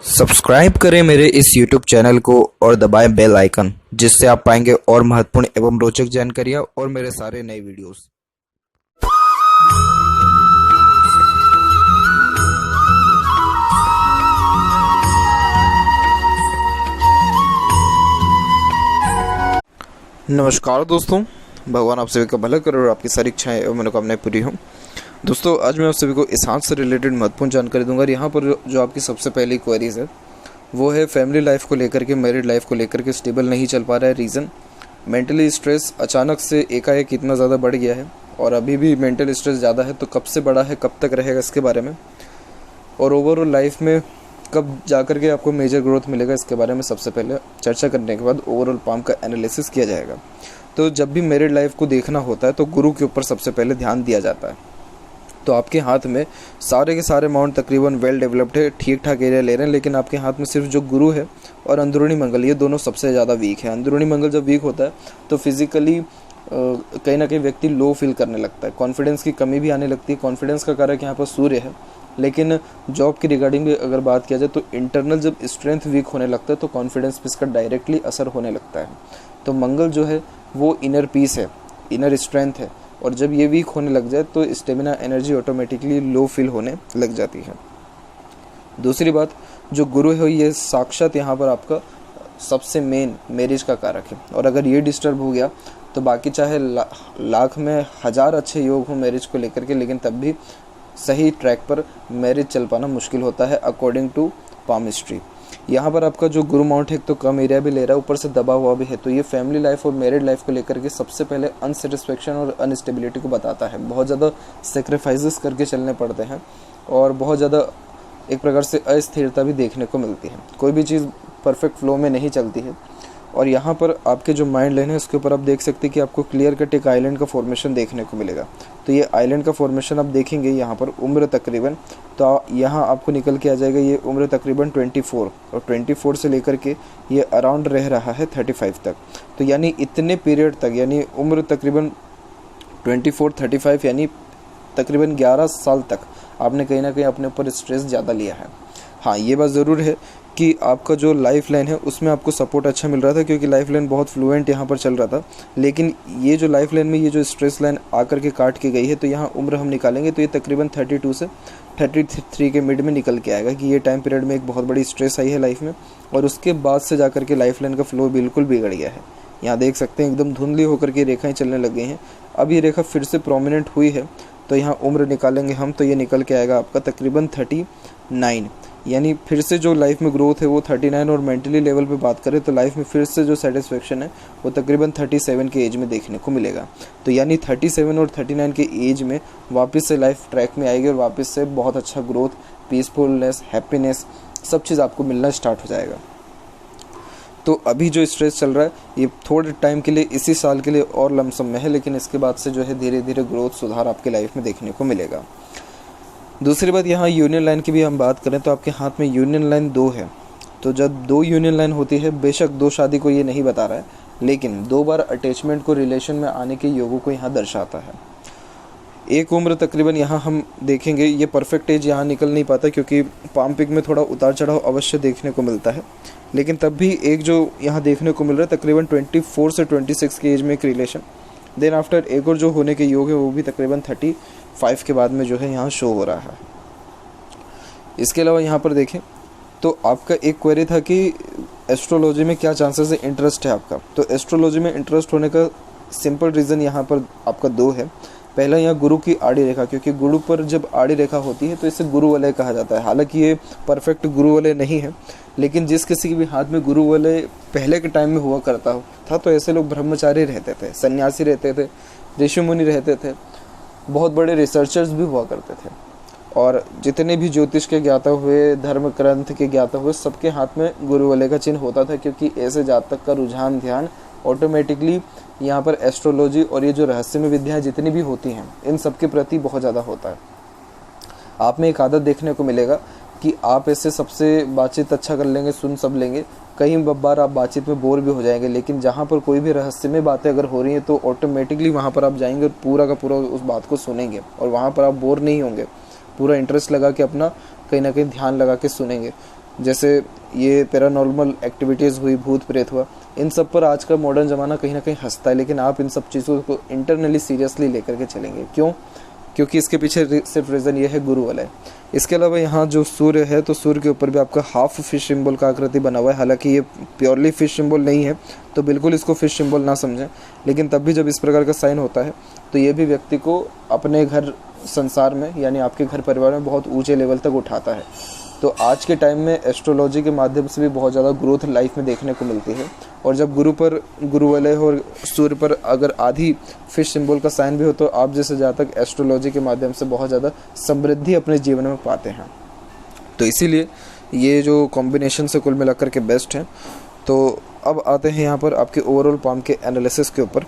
Subscribe करें मेरे इस YouTube चैनल को और दबाएं बेल आइकन, जिससे आप पाएंगे और महत्वपूर्ण एवं रोचक जानकारियाँ और मेरे सारे नए वीडियोस। नमस्कार दोस्तों, भगवान आप सभी का भला करे और आपकी सारी इच्छाएं एवं मनोकामनाएं पूरी हों। दोस्तों, आज मैं आप सभी को इस हाथ से रिलेटेड महत्वपूर्ण जानकारी दूंगा। यहाँ पर जो आपकी सबसे पहली क्वेरीज है वो है फैमिली लाइफ को लेकर के, मैरिड लाइफ को लेकर के स्टेबल नहीं चल पा रहा है। रीज़न मेंटली स्ट्रेस अचानक से एकाएक इतना ज़्यादा बढ़ गया है और अभी भी मेंटल स्ट्रेस ज़्यादा है, तो कब से बढ़ा है, कब तक रहेगा, इसके बारे में, और ओवरऑल लाइफ में कब जाकर के आपको मेजर ग्रोथ मिलेगा, इसके बारे में सबसे पहले चर्चा करने के बाद ओवरऑल पाम का एनालिसिस किया जाएगा। तो जब भी मैरिड लाइफ को देखना होता है तो गुरु के ऊपर सबसे पहले ध्यान दिया जाता है। तो आपके हाथ में सारे के सारे माउंट तकरीबन वेल डेवलप्ड है, ठीक ठाक एरिया ले रहे हैं, लेकिन आपके हाथ में सिर्फ जो गुरु है और अंदरूनी मंगल, ये दोनों सबसे ज़्यादा वीक है। अंदरूनी मंगल जब वीक होता है तो फिजिकली कहीं ना कहीं व्यक्ति लो फील करने लगता है, कॉन्फिडेंस की कमी भी आने लगती है। कॉन्फिडेंस का कारक यहाँ पर सूर्य है, लेकिन जॉब की रिगार्डिंग भी अगर बात किया जाए तो इंटरनल जब स्ट्रेंथ वीक होने लगता है तो कॉन्फिडेंस पे इसका डायरेक्टली असर होने लगता है। तो मंगल जो है वो इनर पीस है, इनर स्ट्रेंथ है, और जब ये वीक होने लग जाए तो stamina energy automatically low feel होने लग जाती है। दूसरी बात, जो गुरु है ये साक्षात यहाँ पर आपका सबसे मेन मैरिज का कारक है, और अगर ये डिस्टर्ब हो गया तो बाकी चाहे लाख में 1000 अच्छे योग हो मैरिज को लेकर के, लेकिन तब भी सही ट्रैक पर मैरिज चल पाना मुश्किल होता है अकॉर्डिंग टू पामिस्ट्री। यहाँ पर आपका जो गुरु माउंट है तो कम एरिया भी ले रहा है, ऊपर से दबा हुआ भी है, तो ये फैमिली लाइफ और मैरिड लाइफ को लेकर के सबसे पहले अनसेटिस्फेक्शन और अनस्टेबिलिटी को बताता है। बहुत ज़्यादा सेक्रीफाइसेस करके चलने पड़ते हैं और बहुत ज़्यादा एक प्रकार से अस्थिरता भी देखने को मिलती है। कोई भी चीज़ परफेक्ट फ्लो में नहीं चलती है। और यहाँ पर आपके जो माइंड लाइन है उसके ऊपर आप देख सकते हैं कि आपको क्लियर कट एक आइलैंड का फॉर्मेशन देखने को मिलेगा। तो ये आइलैंड का फॉर्मेशन आप देखेंगे यहाँ पर उम्र तकरीबन, तो यहाँ आपको निकल के आ जाएगा ये उम्र तकरीबन 24, और 24 से लेकर के ये अराउंड रह रहा है 35 तक। तो यानी इतने पीरियड तक, यानी उम्र तकरीबन 24, 35, यानी तकरीबन 11 साल तक आपने कहीं ना कहीं अपने ऊपर स्ट्रेस ज़्यादा लिया है। हाँ, ये बात ज़रूर है कि आपका जो लाइफ लाइन है उसमें आपको सपोर्ट अच्छा मिल रहा था, क्योंकि लाइफ लाइन बहुत फ्लुएंट यहाँ पर चल रहा था। लेकिन ये जो लाइफ लाइन में ये जो स्ट्रेस लाइन आकर के काट के गई है, तो यहाँ उम्र हम निकालेंगे तो ये तकरीबन 32 से 33 के मिड में निकल के आएगा कि ये टाइम पीरियड में एक बहुत बड़ी स्ट्रेस आई है लाइफ में, और उसके बाद से जाकर के लाइफ लाइन का फ्लो बिल्कुल बिगड़ गया है। यहाँ देख सकते हैं एकदम धुंधली होकर के रेखाएँ चलने लग गई हैं। अब ये रेखा फिर से प्रोमिनेंट हुई है, तो यहाँ उम्र निकालेंगे हम तो ये निकल के आएगा आपका तकरीबन 39, यानी फिर से जो लाइफ में ग्रोथ है वो 39, और मेंटली लेवल पे बात करें तो लाइफ में फिर से जो सेटिस्फेक्शन है वो तकरीबन 37 के एज में देखने को मिलेगा। तो यानी 37 और 39 के एज में वापस से लाइफ ट्रैक में आएगी और वापस से बहुत अच्छा ग्रोथ, पीसफुलनेस, हैप्पीनेस, सब चीज़ आपको मिलना स्टार्ट हो जाएगा। तो अभी जो स्ट्रेस चल रहा है ये थोड़े टाइम के लिए, इसी साल के लिए और लमसम में है, लेकिन इसके बाद से जो है धीरे धीरे ग्रोथ, सुधार आपके लाइफ में देखने को मिलेगा। दूसरी बात, यहाँ यूनियन लाइन की भी हम बात करें तो आपके हाथ में यूनियन लाइन 2 है। तो जब 2 यूनियन लाइन होती है, बेशक 2 शादी को ये नहीं बता रहा है, लेकिन 2 बार अटैचमेंट को, रिलेशन में आने के योगों को यहाँ दर्शाता है। एक उम्र तकरीबन यहाँ हम देखेंगे, ये परफेक्ट एज यहाँ निकल नहीं पाता क्योंकि पाम पिक में थोड़ा उतार चढ़ाव अवश्य देखने को मिलता है, लेकिन तब भी एक जो यहाँ देखने को मिल रहा है तकरीबन 24 से 26 के एज में एक रिलेशन। देन आफ्टर एक और जो होने के योग है वो भी तकरीबन 35 के बाद में जो है यहाँ शो हो रहा है। इसके अलावा यहाँ पर देखें तो आपका एक क्वेरी था कि एस्ट्रोलॉजी में क्या चांसेस है, इंटरेस्ट है आपका। तो एस्ट्रोलॉजी में इंटरेस्ट होने का सिंपल रीज़न यहाँ पर आपका 2 है। पहला, यहाँ गुरु की आड़ी रेखा, क्योंकि गुरु पर जब आड़ी रेखा होती है तो इसे गुरु वलय कहा जाता है। हालांकि ये परफेक्ट गुरु वलय नहीं है, लेकिन जिस किसी के भी हाथ में गुरु वलय पहले के टाइम में हुआ करता था तो ऐसे लोग ब्रह्मचारी रहते थे, सन्यासी रहते थे, ऋषि मुनि रहते थे, बहुत बड़े रिसर्चर्स भी हुआ करते थे, और जितने भी ज्योतिष के ज्ञाता हुए, धर्म ग्रंथ के ज्ञाता हुए, सबके हाथ में गुरु वलय का चिन्ह होता था, क्योंकि ऐसे जातक का रुझान, ध्यान ऑटोमेटिकली यहाँ पर एस्ट्रोलॉजी और ये जो रहस्यमय विद्याएं जितनी भी होती हैं इन सब के प्रति बहुत ज़्यादा होता है। आप में एक आदत देखने को मिलेगा कि आप ऐसे सबसे बातचीत अच्छा कर लेंगे, सुन सब लेंगे, कई बार आप बातचीत में बोर भी हो जाएंगे, लेकिन जहाँ पर कोई भी रहस्यमय बातें अगर हो रही हैं तो ऑटोमेटिकली वहाँ पर आप जाएंगे और पूरा का पूरा उस बात को सुनेंगे, और वहाँ पर आप बोर नहीं होंगे, पूरा इंटरेस्ट लगा के अपना कहीं ना कहीं ध्यान लगा के सुनेंगे। जैसे ये पैरानॉर्मल एक्टिविटीज़ हुई, भूत प्रेत हुआ, इन सब पर आज का मॉडर्न ज़माना कहीं ना कहीं हंसता है, लेकिन आप इन सब चीज़ों को इंटरनली सीरियसली लेकर के चलेंगे। क्यों? क्योंकि इसके पीछे सिर्फ रीज़न ये है, गुरु वाला है। इसके अलावा यहाँ जो सूर्य है, तो सूर्य के ऊपर भी आपका हाफ फिश सिंबल का आकृति बना हुआ है। हालांकि ये प्योरली फिश सिंबल नहीं है, तो बिल्कुल इसको फिश सिंबल ना समझें, लेकिन तब भी जब इस प्रकार का साइन होता है तो ये भी व्यक्ति को अपने घर संसार में, यानी आपके घर परिवार में बहुत ऊंचे लेवल तक उठाता है। तो आज के टाइम में एस्ट्रोलॉजी के माध्यम से भी बहुत ज़्यादा ग्रोथ लाइफ में देखने को मिलती है। और जब गुरु वाले और सूर्य पर अगर आधी फिश सिंबल का साइन भी हो, तो आप जैसे जातक एस्ट्रोलॉजी के माध्यम से बहुत ज़्यादा समृद्धि अपने जीवन में पाते हैं। तो इसीलिए ये जो कॉम्बिनेशन से कुल मिलाकर के बेस्ट है। तो अब आते हैं यहाँ पर आपके ओवरऑल पाम के एनालिसिस के ऊपर।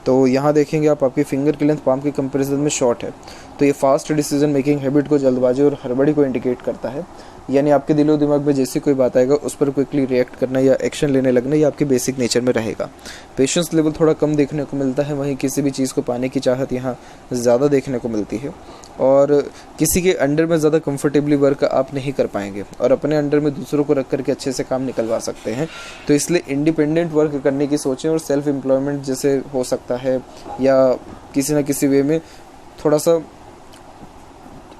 तो यहाँ देखेंगे आप, आपकी फिंगर की लेंथ पाम के कंपैरिजन में शॉर्ट है, तो ये फास्ट डिसीजन मेकिंग हैबिट को, जल्दबाजी और हड़बड़ी को इंडिकेट करता है। यानी आपके दिलो दिमाग में जैसी कोई बात आएगा उस पर क्विकली रिएक्ट करना या एक्शन लेने लगना, ये आपके बेसिक नेचर में रहेगा। पेशेंस लेवल थोड़ा कम देखने को मिलता है, वहीं किसी भी चीज़ को पाने की चाहत यहाँ ज़्यादा देखने को मिलती है। और किसी के अंडर में ज़्यादा कंफर्टेबली वर्क आप नहीं कर पाएंगे, और अपने अंडर में दूसरों को रख करके अच्छे से काम निकलवा सकते हैं। तो इसलिए इंडिपेंडेंट वर्क करने की सोचें, और सेल्फ एम्प्लॉयमेंट जैसे हो सकता है, या किसी न किसी वे में थोड़ा सा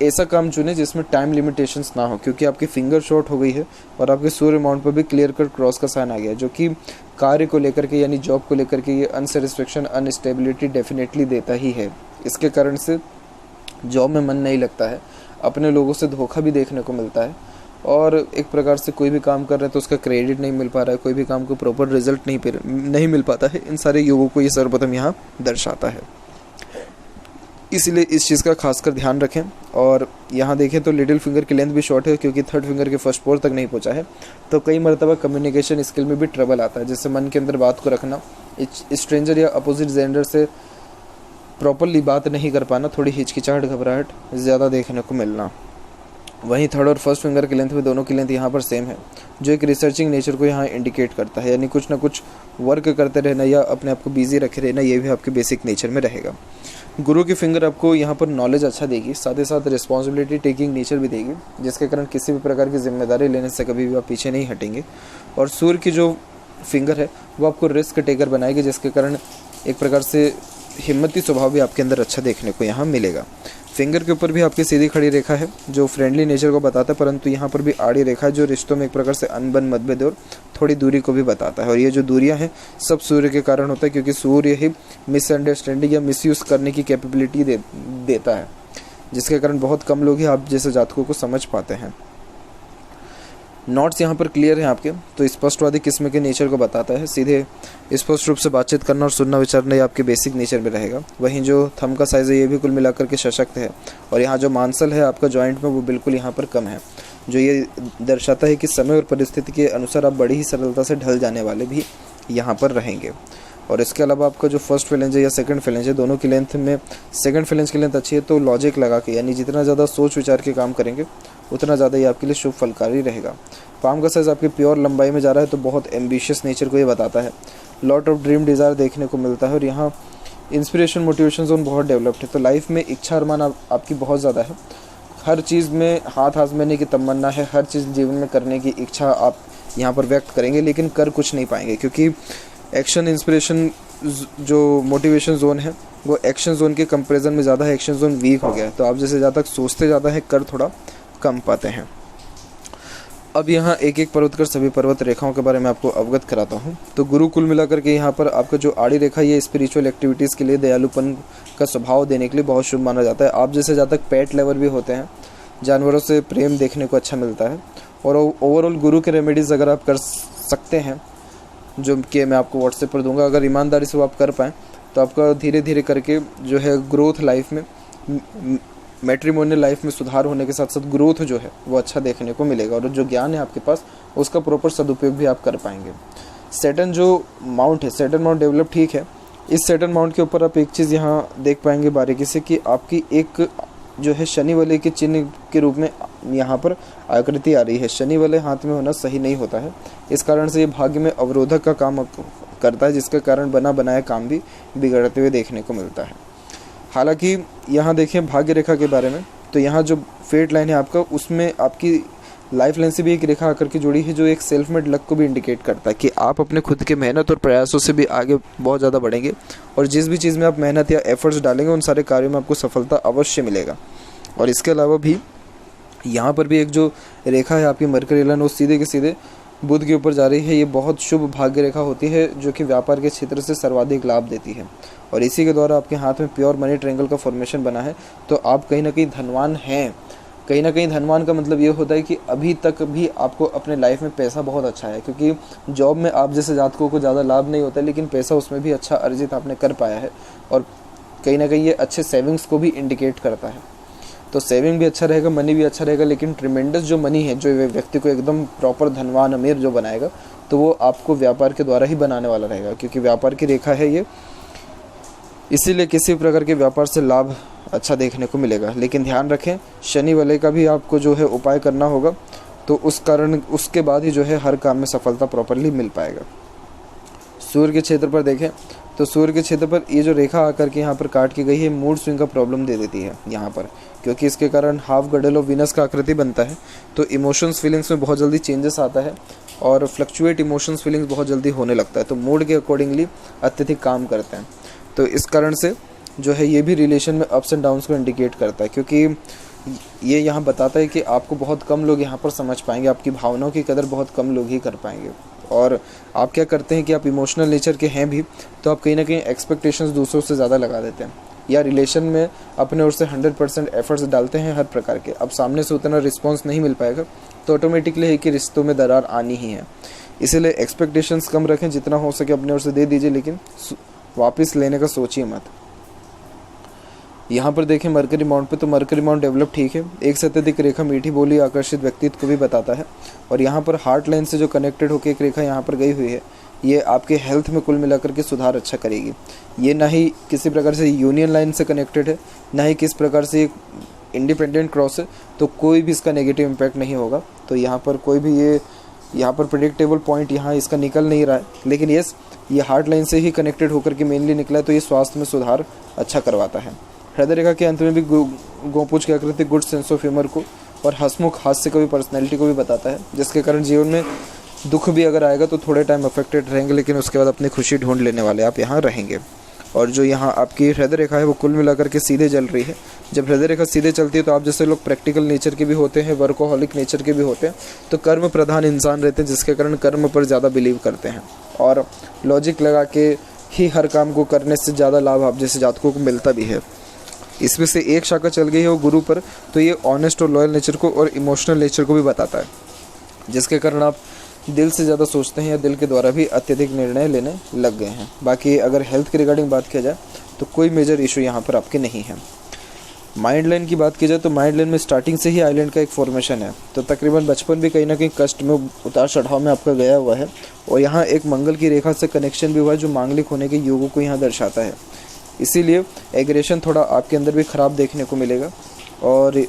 ऐसा काम चुने जिसमें टाइम लिमिटेशंस ना हो, क्योंकि आपकी फिंगर शॉर्ट हो गई है और आपके सूर्य माउंट पर भी क्लियर कट क्रॉस का साइन आ गया है, जो कि कार्य को लेकर के यानी जॉब को लेकर के ये अनसेटिस्फेक्शन, अनस्टेबिलिटी डेफिनेटली देता ही है। इसके कारण से जॉब में मन नहीं लगता है, अपने लोगों से धोखा भी देखने को मिलता है, और एक प्रकार से कोई भी काम कर रहे हैं तो उसका क्रेडिट नहीं मिल पा रहा है, कोई भी काम को प्रॉपर रिजल्ट नहीं मिल पाता है। इन सारे योगों को ये सर्वप्रथम यहाँ दर्शाता है, इसलिए इस चीज़ का खासकर ध्यान रखें। और यहाँ देखें तो लिटिल फिंगर की लेंथ भी शॉर्ट है, क्योंकि थर्ड फिंगर के फर्स्ट पोर तक नहीं पहुँचा है। तो कई मरतबा कम्युनिकेशन स्किल में भी ट्रबल आता है, जैसे मन के अंदर बात को रखना, स्ट्रेंजर या अपोजिट जेंडर से प्रॉपरली बात नहीं कर पाना, थोड़ी हिचकिचाहट, घबराहट ज़्यादा देखने को मिलना। वहीं थर्ड और फर्स्ट फिंगर की लेंथ में दोनों की लेंथ यहाँ पर सेम है, जो एक रिसर्चिंग नेचर को यहाँ इंडिकेट करता है, यानी कुछ ना कुछ वर्क करते रहना या अपने आप को बिजी रखे रहना, ये भी आपके बेसिक नेचर में रहेगा। गुरु की फिंगर आपको यहाँ पर नॉलेज अच्छा देगी, साथ ही साथ रिस्पॉन्सिबिलिटी टेकिंग नेचर भी देगी, जिसके कारण किसी भी प्रकार की जिम्मेदारी लेने से कभी भी आप पीछे नहीं हटेंगे। और सूर्य की जो फिंगर है वो आपको रिस्क टेकर बनाएगी, जिसके कारण एक प्रकार से हिम्मती स्वभाव भी आपके अंदर अच्छा देखने को यहाँ मिलेगा। फिंगर के ऊपर भी आपकी सीधी खड़ी रेखा है जो फ्रेंडली नेचर को बताता है, परंतु यहाँ पर भी आड़ी रेखा है जो रिश्तों में एक प्रकार से अनबन, मतभेद और थोड़ी दूरी को भी बताता है। और ये जो दूरियां हैं सब सूर्य के कारण होता है, क्योंकि सूर्य ही मिसअंडरस्टैंडिंग या मिसयूज़ करने की कैपेबिलिटी देता है, जिसके कारण बहुत कम लोग ही आप जैसे जातकों को समझ पाते हैं। नोट्स यहाँ पर क्लियर हैं आपके, तो स्पष्टवादी किस्म के नेचर को बताता है। सीधे स्पष्ट रूप से बातचीत करना और सुनना विचारना ये आपके बेसिक नेचर में रहेगा। वहीं जो थंब का साइज़ है ये भी कुल मिलाकर के सशक्त है, और यहाँ जो मांसल है आपका जॉइंट में वो बिल्कुल यहाँ पर कम है, जो ये दर्शाता है कि समय और परिस्थिति के अनुसार आप बड़ी ही सरलता से ढल जाने वाले भी यहाँ पर रहेंगे। और इसके अलावा आपका जो फर्स्ट फेलेंज है या सेकंड फेलेंज है, दोनों की लेंथ में सेकंड फेलेंज की लेंथ अच्छी है, तो लॉजिक लगा के यानी जितना ज़्यादा सोच विचार के काम करेंगे उतना ज़्यादा ये आपके लिए शुभ फलकारी रहेगा। पाम का साइज़ आपकी प्योर लंबाई में जा रहा है, तो बहुत एम्बिशियस नेचर को ये बताता है। लॉट ऑफ ड्रीम डिज़ायर देखने को मिलता है, और यहाँ इंस्पिरेशन मोटिवेशन जोन बहुत डेवलप्ड है। तो लाइफ में इच्छा अरमान आपकी बहुत ज़्यादा है, हर चीज़ में हाथ आजमाने की तमन्ना है, हर चीज़ जीवन में करने की इच्छा आप यहाँ पर व्यक्त करेंगे, लेकिन कर कुछ नहीं पाएंगे, क्योंकि एक्शन इंस्पिरेशन जो मोटिवेशन जोन है वो एक्शन जोन के कंपैरिजन में ज़्यादा है, एक्शन जोन वीक हो गया है। तो आप जैसे ज़्यादा सोचते ज़्यादा है, कर थोड़ा कम पाते हैं। अब यहाँ एक एक पर्वत कर सभी पर्वत रेखाओं के बारे में आपको अवगत कराता हूँ। तो गुरु कुल मिलाकर के यहाँ पर आपका जो आड़ी रेखा, ये स्पिरिचुअल एक्टिविटीज़ के लिए, दयालुपन का स्वभाव देने के लिए बहुत शुभ माना जाता है। आप जैसे जहाँ तक पेट लवर भी होते हैं, जानवरों से प्रेम देखने को अच्छा मिलता है। और ओवरऑल गुरु के रेमेडीज़ अगर आप कर सकते हैं, जो कि मैं आपको व्हाट्सएप पर दूंगा, अगर ईमानदारी से वो आप कर पाएँ तो आपका धीरे धीरे करके जो है ग्रोथ लाइफ में, मैट्रिमोनियल लाइफ में सुधार होने के साथ साथ ग्रोथ जो है वो अच्छा देखने को मिलेगा, और जो ज्ञान है आपके पास उसका प्रॉपर सदुपयोग भी आप कर पाएंगे। सैटर्न जो माउंट है, सैटर्न माउंट डेवलप ठीक है। इस सैटर्न माउंट के ऊपर आप एक चीज़ यहाँ देख पाएंगे बारीकी से, कि आपकी एक जो है शनि वाले के चिन्ह के रूप में यहाँ पर आकृति आ रही है। शनि वाले हाथ में होना सही नहीं होता है, इस कारण से ये भाग्य में अवरोधक का काम करता है, जिसके कारण बना बनाया काम भी बिगड़ते हुए देखने को मिलता है। हालांकि यहाँ देखें भाग्य रेखा के बारे में, तो यहाँ जो फेट लाइन है आपका, उसमें आपकी लाइफ लाइन से भी एक रेखा आकर के जुड़ी है जो एक सेल्फ मेड लक को भी इंडिकेट करता है कि आप अपने खुद के मेहनत और प्रयासों से भी आगे बहुत ज़्यादा बढ़ेंगे और जिस भी चीज़ में आप मेहनत या एफर्ट्स डालेंगे उन सारे कार्यों में आपको सफलता अवश्य मिलेगा। और इसके अलावा भी यहाँ पर भी एक जो रेखा है आपकी मरकरी लाइन, वो सीधे के सीधे बुध के ऊपर जा रही है। ये बहुत शुभ भाग्य रेखा होती है जो कि व्यापार के क्षेत्र से सर्वाधिक लाभ देती है और इसी के द्वारा आपके हाथ में प्योर मनी ट्रायंगल का फॉर्मेशन बना है। तो आप कहीं ना कहीं धनवान हैं। कहीं ना कहीं धनवान का मतलब ये होता है कि अभी तक भी आपको अपने लाइफ में पैसा बहुत अच्छा है, क्योंकि जॉब में आप जैसे जातकों को ज़्यादा लाभ नहीं होता, लेकिन पैसा उसमें भी अच्छा अर्जित आपने कर पाया है और कहीं ना कहीं ये अच्छे सेविंग्स को भी इंडिकेट करता है। तो सेविंग भी अच्छा रहेगा, मनी भी अच्छा रहेगा, लेकिन ट्रिमेंडस जो मनी है जो व्यक्ति को एकदम प्रॉपर धनवान अमीर जो बनाएगा, तो वो आपको व्यापार के द्वारा ही बनाने वाला रहेगा, क्योंकि व्यापार की रेखा है ये। इसीलिए किसी प्रकार के व्यापार से लाभ अच्छा देखने को मिलेगा। लेकिन ध्यान रखें, शनि वलय का भी आपको जो है उपाय करना होगा, तो उस कारण उसके बाद ही जो है हर काम में सफलता प्रॉपरली मिल पाएगा। सूर्य के क्षेत्र पर देखें तो सूर्य के क्षेत्र पर ये जो रेखा आकर के यहाँ पर काट की गई है, मूड स्विंग का प्रॉब्लम दे देती है यहाँ पर, क्योंकि इसके कारण हाफ गडल ऑफ वीनस का आकृति बनता है। तो इमोशंस फीलिंग्स में बहुत जल्दी चेंजेस आता है और फ्लक्चुएट इमोशंस फीलिंग्स बहुत जल्दी होने लगता है। तो मूड के अकॉर्डिंगली अत्यधिक काम करते हैं। तो इस कारण से जो है ये भी रिलेशन में अप्स एंड डाउन्स को इंडिकेट करता है, क्योंकि ये यहाँ बताता है कि आपको बहुत कम लोग यहाँ पर समझ पाएंगे, आपकी भावनाओं की कदर बहुत कम लोग ही कर पाएंगे। और आप क्या करते हैं कि आप इमोशनल नेचर के हैं भी, तो आप कहीं ना कहीं एक्सपेक्टेशंस दूसरों से ज़्यादा लगा देते हैं या रिलेशन में अपने ओर से 100% एफर्ट्स डालते हैं हर प्रकार के। अब सामने से उतना रिस्पॉन्स नहीं मिल पाएगा तो ऑटोमेटिकली है कि रिश्तों में दरार आनी ही है। इसीलिए एक्सपेक्टेशंस कम रखें, जितना हो सके अपने ओर से दे दीजिए, लेकिन वापस लेने का सोचिए मत। यहाँ पर देखें मरकरी माउंट पे, तो मरकरी माउंट डेवलप ठीक है। एक से अत्यधिक रेखा मीठी बोली आकर्षित व्यक्तित्व को भी बताता है और यहाँ पर हार्ट लाइन से जो कनेक्टेड होकर एक रेखा यहाँ पर गई हुई है, ये आपके हेल्थ में कुल मिलाकर के सुधार अच्छा करेगी। ये ना ही किसी प्रकार से यूनियन लाइन से कनेक्टेड है, ना ही किस प्रकार से इंडिपेंडेंट क्रॉस है, तो कोई भी इसका नेगेटिव इम्पैक्ट नहीं होगा। तो यहाँ पर कोई भी ये यहाँ पर प्रेडिक्टेबल पॉइंट यहाँ इसका निकल नहीं रहा है, लेकिन ये हार्ट लाइन से ही कनेक्टेड होकर के मेनली निकला है, तो ये स्वास्थ्य में सुधार अच्छा करवाता है। हृदय रेखा के अंत में भी गोपूछ की आकृति गुड सेंस ऑफ ह्यूमर को और हंसमुख हास्य को भी, पर्सनैलिटी को भी बताता है, जिसके कारण जीवन में दुख भी अगर आएगा तो थोड़े टाइम अफेक्टेड रहेंगे, लेकिन उसके बाद अपनी खुशी ढूंढ लेने वाले आप यहाँ रहेंगे। और जो यहाँ आपकी हृदय रेखा है वो कुल मिलाकर के सीधे चल रही है। जब हृदय रेखा सीधे चलती है तो आप जैसे लोग प्रैक्टिकल नेचर के भी होते हैं, वर्कोहॉलिक नेचर के भी होते हैं, तो कर्म प्रधान इंसान रहते हैं, जिसके कारण कर्म पर ज़्यादा बिलीव करते हैं और लॉजिक लगा के ही हर काम को करने से ज़्यादा लाभ आप जैसे जातकों को मिलता भी है। इसमें से एक शाखा चल गई है वो गुरु पर, तो ये ऑनेस्ट और लॉयल नेचर को और इमोशनल नेचर को भी बताता है, जिसके कारण आप दिल से ज़्यादा सोचते हैं या दिल के द्वारा भी अत्यधिक निर्णय लेने लग गए हैं। बाकी अगर हेल्थ के रिगार्डिंग बात किया जाए तो कोई मेजर इशू यहाँ पर आपके नहीं है। माइंड लाइन की बात की जाए तो माइंड लाइन में स्टार्टिंग से ही आइलैंड का एक फॉर्मेशन है, तो तकरीबन बचपन भी कहीं ना कहीं कष्ट में उतार चढ़ाव में आपका गया हुआ है और यहाँ एक मंगल की रेखा से कनेक्शन भी हुआ है जो मांगलिक होने के योगों को यहाँ दर्शाता है। इसीलिए एग्रेशन थोड़ा आपके अंदर भी ख़राब देखने को मिलेगा। और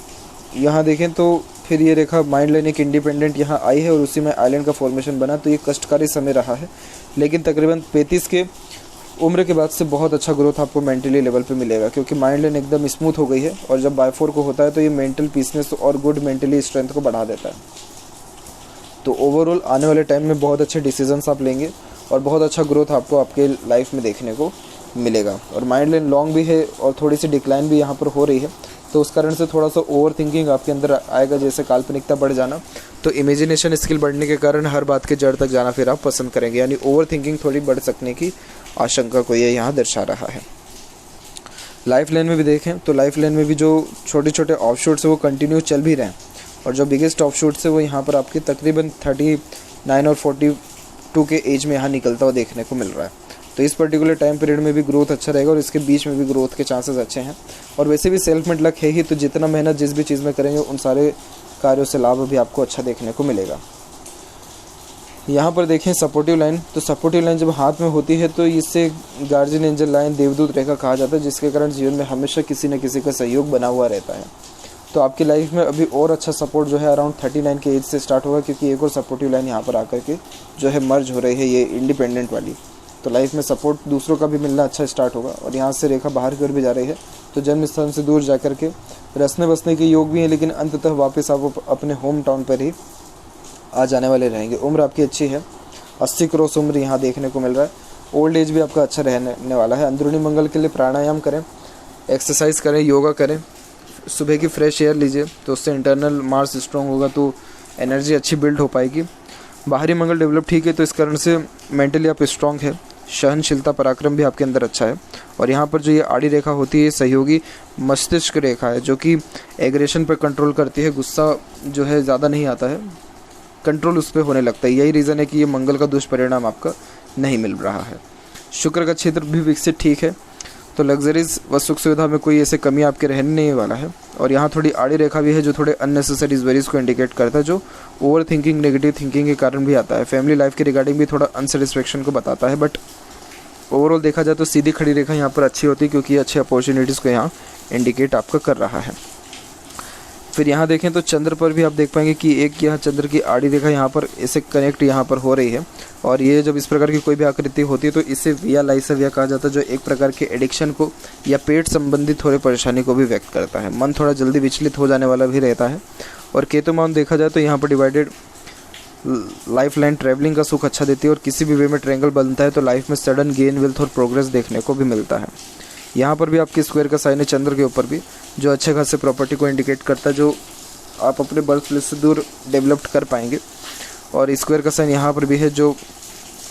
यहाँ देखें तो फिर ये रेखा माइंड लाइन एक इंडिपेंडेंट यहाँ आई है और उसी में आइलैंड का फॉर्मेशन बना, तो ये कष्टकारी समय रहा है, लेकिन तकरीबन 35 के उम्र के बाद से बहुत अच्छा ग्रोथ आपको मेंटली लेवल पे मिलेगा, क्योंकि माइंड लाइन एकदम स्मूथ हो गई है और जब बाय 4 को होता है तो ये मेंटल पीसनेस और गुड मेंटली स्ट्रेंथ को बढ़ा देता है। तो ओवरऑल आने वाले टाइम में बहुत अच्छे डिसीजंस आप लेंगे और बहुत अच्छा ग्रोथ आपको आपके लाइफ में देखने को मिलेगा। और माइंड लाइन लॉन्ग भी है और थोड़ी सी डिक्लाइन भी यहाँ पर हो रही है, तो उस कारण से थोड़ा सा ओवर थिंकिंग आपके अंदर आएगा, जैसे काल्पनिकता बढ़ जाना, तो इमेजिनेशन स्किल बढ़ने के कारण हर बात के जड़ तक जाना फिर आप पसंद करेंगे, यानी ओवर थिंकिंग थोड़ी बढ़ सकने की आशंका को ये यहाँ दर्शा रहा है। लाइफ लाइन में भी देखें तो लाइफ लाइन में भी जो छोटे छोटे ऑफशूट्स है वो कंटिन्यू चल भी रहे हैं और जो बिगेस्ट ऑफशूट्स है वो यहाँ पर आपके तकरीबन 39 और 42 के एज में यहाँ निकलता हुआ देखने को मिल रहा है। तो इस पर्टिकुलर टाइम पीरियड में भी ग्रोथ अच्छा रहेगा और इसके बीच में भी ग्रोथ के चांसेस अच्छे हैं। और वैसे भी सेल्फ मेड लक है ही, तो जितना मेहनत जिस भी चीज़ में करेंगे उन सारे कार्यों से लाभ भी आपको अच्छा देखने को मिलेगा। यहाँ पर देखें सपोर्टिव लाइन, तो सपोर्टिव लाइन जब हाथ में होती है तो इससे गार्जियन एंजल लाइन, देवदूत रेखा कहा जाता है, जिसके कारण जीवन में हमेशा किसी न किसी का सहयोग बना हुआ रहता है। तो आपकी लाइफ में अभी और अच्छा सपोर्ट जो है अराउंड 39 के एज से स्टार्ट होगा, क्योंकि एक और सपोर्टिव लाइन यहाँ पर आकर के जो है मर्ज हो रही है, ये इंडिपेंडेंट वाली। तो लाइफ में सपोर्ट दूसरों का भी मिलना अच्छा स्टार्ट होगा। और यहाँ से रेखा बाहर की ओर भी जा रही है, तो जन्म स्थान से दूर जा कर के रसने बसने के योग भी हैं, लेकिन अंततः वापस आप अपने होम टाउन पर ही आ जाने वाले रहेंगे। उम्र आपकी अच्छी है, 80 क्रॉस उम्र यहाँ देखने को मिल रहा है। ओल्ड एज भी आपका अच्छा रहने वाला है। अंदरूनी मंगल के लिए प्राणायाम करें, एक्सरसाइज करें, योगा करें, सुबह की फ्रेश एयर लीजिए, तो उससे इंटरनल मार्स स्ट्रॉन्ग होगा, तो एनर्जी अच्छी बिल्ड हो पाएगी। बाहरी मंगल डेवलप ठीक है, तो इस कारण से मेंटली आप स्ट्रॉन्ग है। सहनशीलता, पराक्रम भी आपके अंदर अच्छा है। और यहाँ पर जो ये आड़ी रेखा होती है, सहयोगी मस्तिष्क रेखा है, जो कि एग्रेशन पर कंट्रोल करती है। गुस्सा जो है ज़्यादा नहीं आता है, कंट्रोल उस पर होने लगता है। यही रीज़न है कि ये मंगल का दुष्परिणाम आपका नहीं मिल रहा है। शुक्र का क्षेत्र भी विकसित ठीक है, तो लग्जरीज व सुख सुविधा में कोई ऐसे कमी आपके रहने नहीं वाला है। और यहाँ थोड़ी आड़ी रेखा भी है, जो थोड़े अननेसेसरी वरीज को इंडिकेट करता है, जो ओवर थिंकिंग, नेगेटिव थिंकिंग के कारण भी आता है। फैमिली लाइफ के रिगार्डिंग भी थोड़ा अनसेटिस्फेक्शन को बताता है, बट ओवरऑल देखा जाए तो सीधी खड़ी रेखा यहाँ पर अच्छी होती है, क्योंकि ये अच्छे अपॉर्चुनिटीज़ को यहाँ इंडिकेट आपका कर रहा है। फिर यहाँ देखें तो चंद्र पर भी आप देख पाएंगे कि एक यहाँ चंद्र की आड़ी रेखा यहाँ पर इसे कनेक्ट यहाँ पर हो रही है। और ये जब इस प्रकार की कोई भी आकृति होती है, तो इसे विया लाइसेविया कहा जाता है, जो एक प्रकार के एडिक्शन को या पेट संबंधित थोड़े परेशानी को भी व्यक्त करता है। मन थोड़ा जल्दी विचलित हो जाने वाला भी रहता है। और केतु मान देखा जाए तो यहाँ पर डिवाइडेड लाइफ लाइन ट्रैवलिंग का सुख अच्छा देती है, और किसी भी वे में ट्रायंगल बनता है तो लाइफ में सडन गेन, वेल्थ और प्रोग्रेस देखने को भी मिलता है। यहाँ पर भी आपके स्क्वायर का साइन है चंद्र के ऊपर भी, जो अच्छे खासे प्रॉपर्टी को इंडिकेट करता है, जो आप अपने बर्थ प्लेस से दूर डेवलप्ड कर पाएंगे। और स्क्वायर का साइन यहाँ पर भी है, जो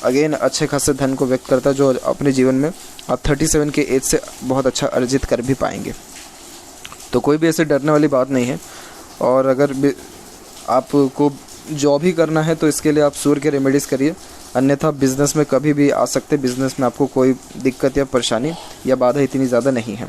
अगेन अच्छे खासे धन को व्यक्त करता है, जो अपने जीवन में आप 37 के एज से बहुत अच्छा अर्जित कर भी पाएंगे। तो कोई भी ऐसे डरने वाली बात नहीं है। और अगर आपको जॉब ही करना है तो इसके लिए आप सूर्य के रेमेडीज़ करिए, अन्यथा बिज़नेस में कभी भी आ सकते। बिज़नेस में आपको कोई दिक्कत या परेशानी या बाधा इतनी ज़्यादा नहीं है।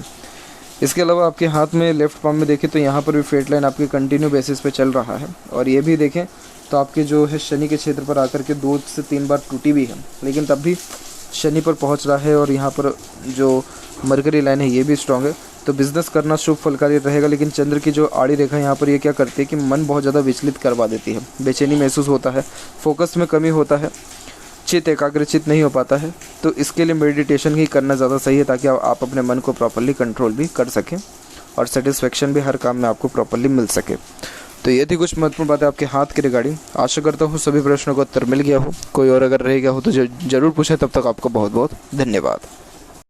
इसके अलावा आपके हाथ में लेफ्ट पाम में देखें तो यहाँ पर भी फेट लाइन आपके कंटिन्यू बेसिस पे चल रहा है। और ये भी देखें तो आपके जो है शनि के क्षेत्र पर आकर के 2 से 3 बार टूटी भी है, लेकिन तब भी शनि पर पहुँच रहा है। और यहाँ पर जो मरकरी लाइन है ये भी स्ट्रॉन्ग है, तो बिज़नेस करना शुभ फलकारी रहेगा। लेकिन चंद्र की जो आड़ी रेखा यहाँ पर ये क्या करती है कि मन बहुत ज़्यादा विचलित करवा देती है, बेचैनी महसूस होता है, फोकस में कमी होता है, चित्त एकाग्रचित नहीं हो पाता है। तो इसके लिए मेडिटेशन ही करना ज़्यादा सही है, ताकि आप अपने मन को प्रॉपर्ली कंट्रोल भी कर सकें और सेटिस्फेक्शन भी हर काम में आपको प्रॉपर्ली मिल सके। तो ये थी कुछ महत्वपूर्ण बातें आपके हाथ के रिगार्डिंग। आशा करता हूँ सभी प्रश्नों का उत्तर मिल गया हो। कोई और अगर रह गया हो तो ज़रूर पूछें। तब तक आपको बहुत बहुत धन्यवाद।